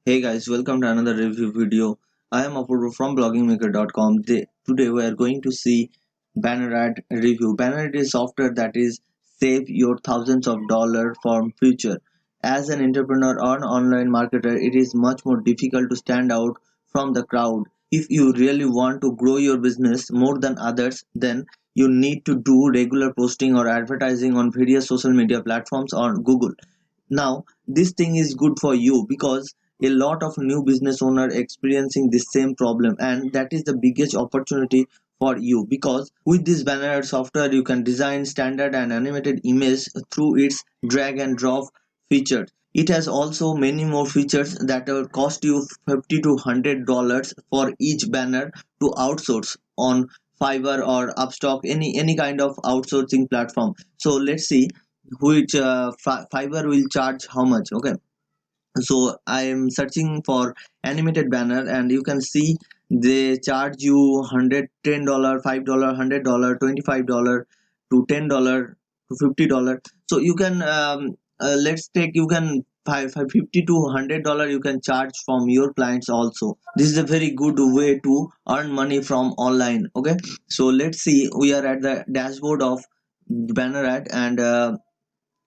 Hey guys, welcome to another review video. I am Apurva from bloggingmaker.com. Today we are going to see Banner Ad review. Banner Ad is software that is save your thousands of dollars from future. As an entrepreneur or an online marketer, it is much more difficult to stand out from the crowd. If you really want to grow your business more than others, then you need to do regular posting or advertising on various social media platforms on Google. Now this thing is good for you because a lot of new business owner experiencing the same problem, and that is the biggest opportunity for you because with this banner software you can design standard and animated image through its drag and drop feature. It has also many more features that will cost you 50 to $100 for each banner to outsource on Fiverr or Upstock, any kind of outsourcing platform. So let's see which Fiverr will charge how much. Okay, so I am searching for animated banner, and you can see they charge you $110, $5, $100, $25 to $10 to $50. So you can let's take, you can 50 to $100 you can charge from your clients also. This is a very good way to earn money from online. Okay, so let's see, we are at the dashboard of Banner Ad, and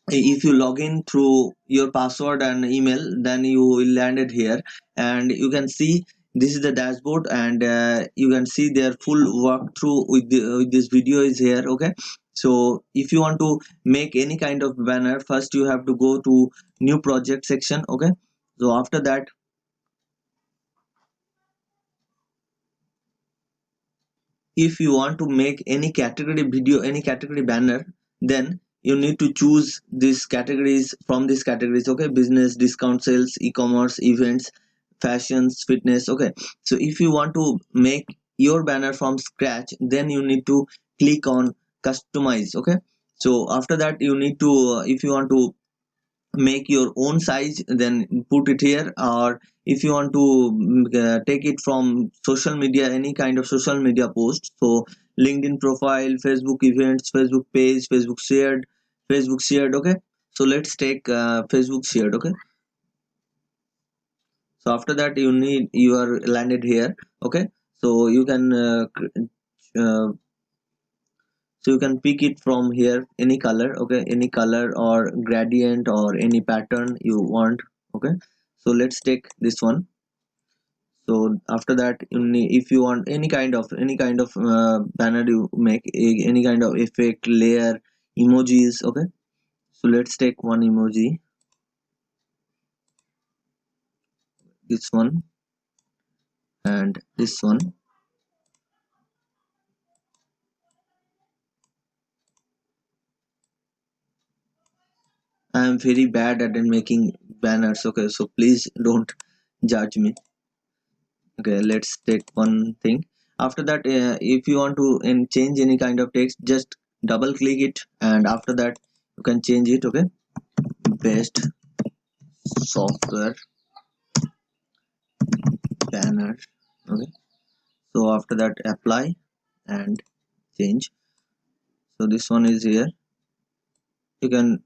if you log in through your password and email, then you will land it here, and you can see this is the dashboard, and you can see their full walkthrough with this video is here. Okay, so if you want to make any kind of banner, first you have to go to new project section. Okay, so after that, if you want to make any category video, any category banner, then you need to choose these categories from these categories. Okay, business, discount sales, e-commerce, events, fashions, fitness. Okay, so if you want to make your banner from scratch, then you need to click on customize. Okay, so after that you need to if you want to make your own size, then put it here, or if you want to take it from social media, any kind of social media post, so LinkedIn profile, Facebook events, Facebook page, Facebook shared. Okay, so let's take Facebook shared. Okay, so after that you are landed here. Okay, so you can uh, so you can pick it from here, any color. Okay, any color or gradient or any pattern you want. Okay, so let's take this one. So after that if you want any kind of banner you make, any kind of effect, layer, emojis. Okay, so let's take one emoji, this one and this one. I am very bad at making banners. Okay, so please don't judge me. Okay, let's take one thing. After that if you want to change any kind of text, just double click it, and after that you can change it. Okay, best software banner. Okay, so after that apply and change. So this one is here. You can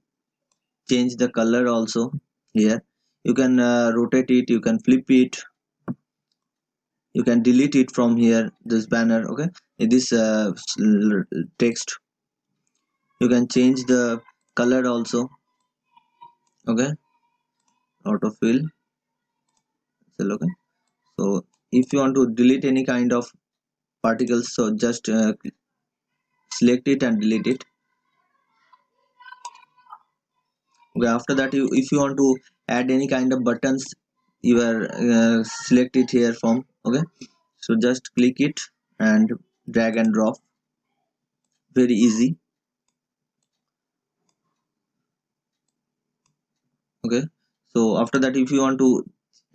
change the color also here. You can rotate it, you can flip it, you can delete it from here, this banner. Okay, this text, you can change the color also. Okay, autofill. Okay, so if you want to delete any kind of particles, so just select it and delete it. Okay, after that if you want to add any kind of buttons, you are select it here from. Okay, so just click it and drag and drop, very easy. Okay, so after that if you want to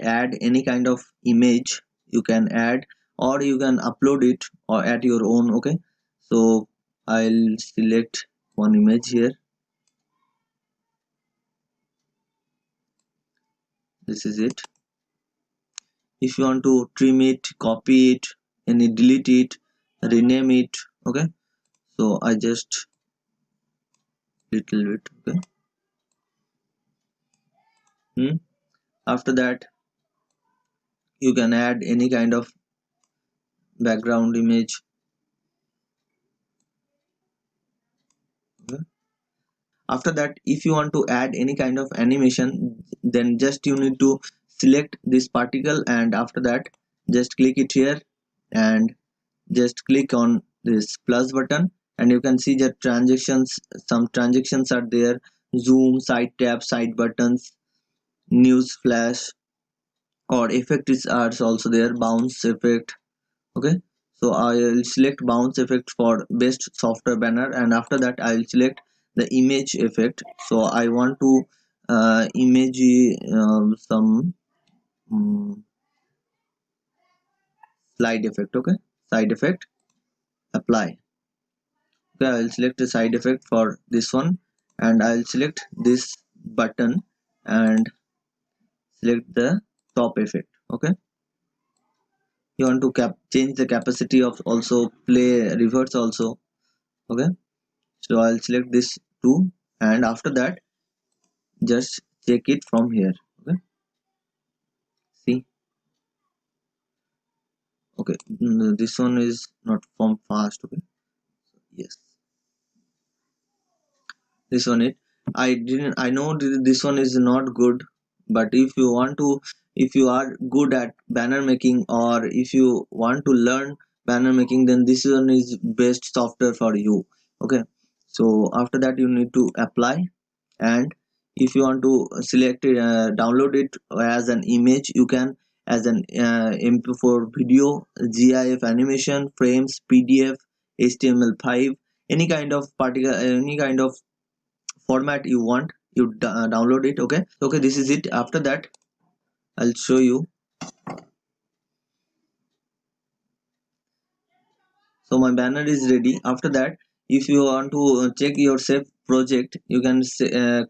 add any kind of image, you can add, or you can upload it or add your own. Okay, so I'll select one image here. This is it. If you want to trim it, copy it, any delete it, rename it. Okay, so I just little bit. Okay, after that you can add any kind of background image. Okay. After that, if you want to add any kind of animation, then just you need to select this particle, and after that just click it here and just click on this plus button, and you can see that some transactions are there: zoom, side tab, side buttons, news flash, or effect is are also there, bounce effect. Okay, so I'll select bounce effect for best software banner, and after that I'll select the image effect. So I want to image some slide effect. Okay, side effect, apply. Okay, I'll select the side effect for this one, and I'll select this button and select the top effect. Okay, you want to change the capacity of also play reverse also. Okay, so I'll select this too, and after that just check it from here. Okay, see. Okay, this one is not from fast. Okay, yes, this one it. I know this one is not good, but if you want to, if you are good at banner making, or if you want to learn banner making, then this one is best software for you. Okay, so after that you need to apply, and if you want to select it, download it as an image, you can, as an mp4 video, gif animation, frames, pdf, html5, any kind of particular, any kind of format you want, you download it. Okay, okay, this is it. After that I'll show you. So my banner is ready. After that, if you want to check your save project, you can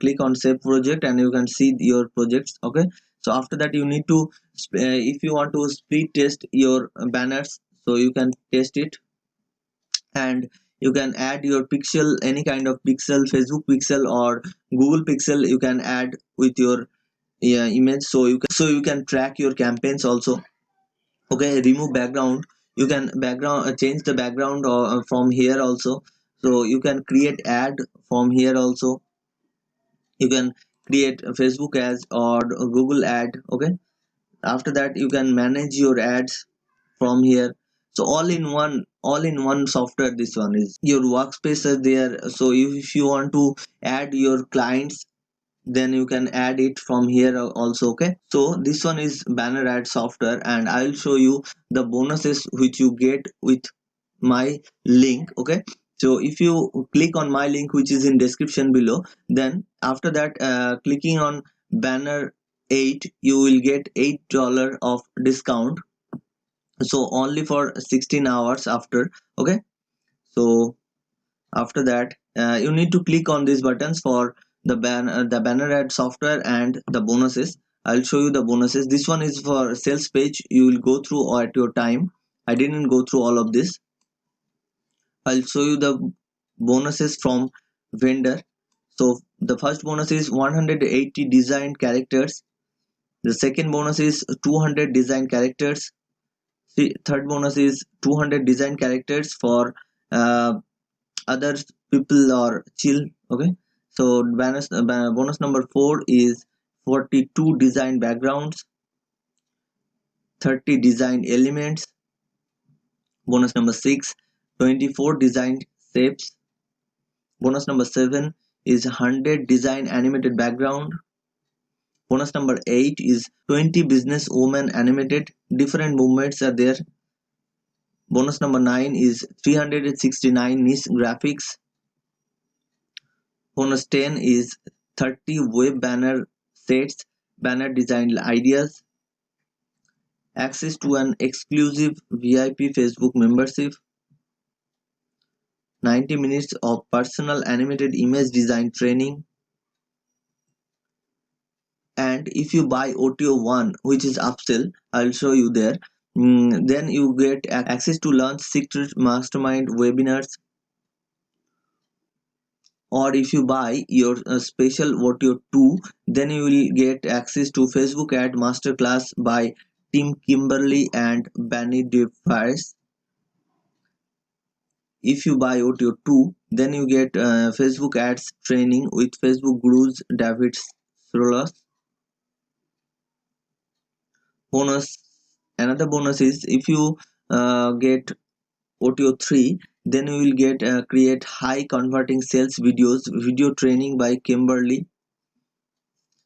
click on save project, and you can see your projects. Okay, so after that you need to if you want to speed test your banners, so you can test it, and you can add your pixel, any kind of pixel, Facebook pixel or Google pixel, you can add with your image, so you can track your campaigns also. Okay, remove background, you can background change the background from here also. So you can create ad from here also, you can create a Facebook ads or Google ad. Okay, after that you can manage your ads from here. So all in one software, this one is your workspace is there. So if you want to add your clients, then you can add it from here also. Okay, so this one is banner ad software, and I'll show you the bonuses which you get with my link. Okay, so if you click on my link, which is in description below, then after that clicking on banner 8, you will get $8 of discount, so only for 16 hours after. Okay, so after that you need to click on these buttons for the banner ad software and the bonuses. I'll show you the bonuses. This one is for sales page, you will go through at your time. I didn't go through all of this. I'll show you the bonuses from vendor. So the first bonus is 180 designed characters, the second bonus is 200 designed characters, third bonus is 200 design characters for uh, other people or chill. Okay, so bonus number 4 is 42 design backgrounds, 30 design elements. Bonus number 6, 24 designed shapes. Bonus number 7 is 100 design animated background. Bonus number 8 is 20 business woman animated, different movements are there. Bonus number 9 is 369 niche graphics. Bonus 10 is 30 web banner sets, banner design ideas, access to an exclusive VIP Facebook membership, 90 minutes of personal animated image design training, and if you buy OTO 1, which is upsell, I'll show you there, then you get access to launch secret mastermind webinars. Or if you buy your special OTO 2, then you will get access to Facebook ad masterclass by Team Kimberly and Benny DeVries. If you buy OTO 2, then you get Facebook ads training with Facebook gurus David Srolas. Bonus, another bonus is if you get OTO 3, then you will get create high converting sales videos, video training by Kimberly.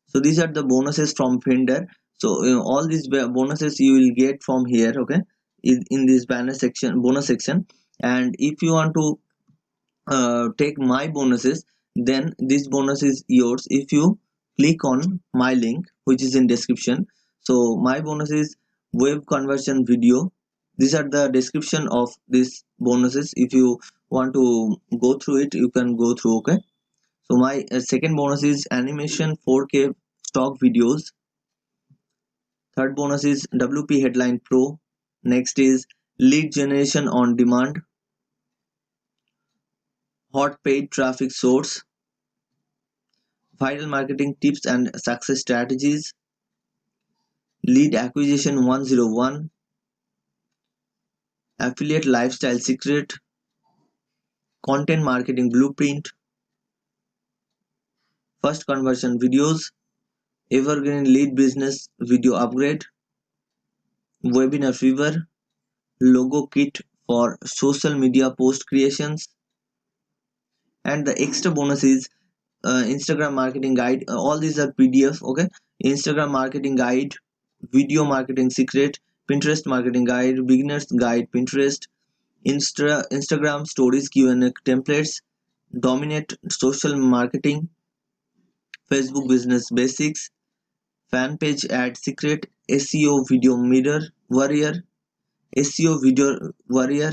So these are the bonuses from Finder. So all these bonuses you will get from here, okay, in this banner section, bonus section. And if you want to take my bonuses, then this bonus is yours if you click on my link which is in description. So my bonus is web conversion video. These are the description of these bonuses. If you want to go through it, you can go through, okay. So my second bonus is animation 4K stock videos. Third bonus is WP Headline Pro. Next is lead generation on demand, hot paid traffic source, viral marketing tips and success strategies, lead acquisition 101, affiliate lifestyle secret, content marketing blueprint, first conversion videos, evergreen lead business video upgrade, webinar fever, logo kit for social media post creations, and the extra bonus is Instagram marketing guide. All these are PDF, okay. Instagram marketing guide, video marketing secret, Pinterest marketing guide, beginners guide Pinterest, Instagram stories Q&A templates, dominate social marketing, Facebook business basics, fan page ad secret, SEO video mirror warrior, SEO video warrior,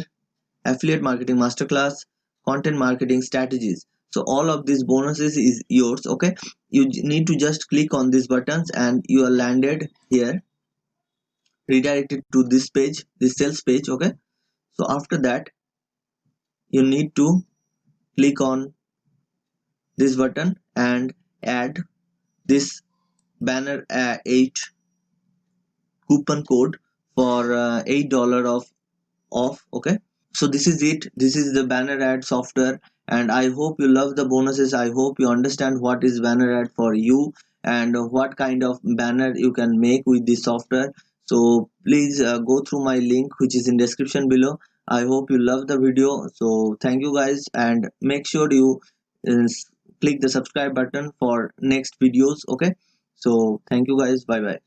affiliate marketing masterclass, content marketing strategies. So all of these bonuses is yours, okay. You need to just click on these buttons and you are landed here, redirected to this page, this sales page, okay. So after that you need to click on this button and add this banner 8 coupon code for $8 of off, okay. So this is it, this is the banner ad software, and I hope you love the bonuses. I hope you understand what is banner ad for you and what kind of banner you can make with this software. So please go through my link which is in description below. I hope you love the video. So thank you guys, and make sure you uh, click the subscribe button for next videos, okay. So thank you guys, bye bye.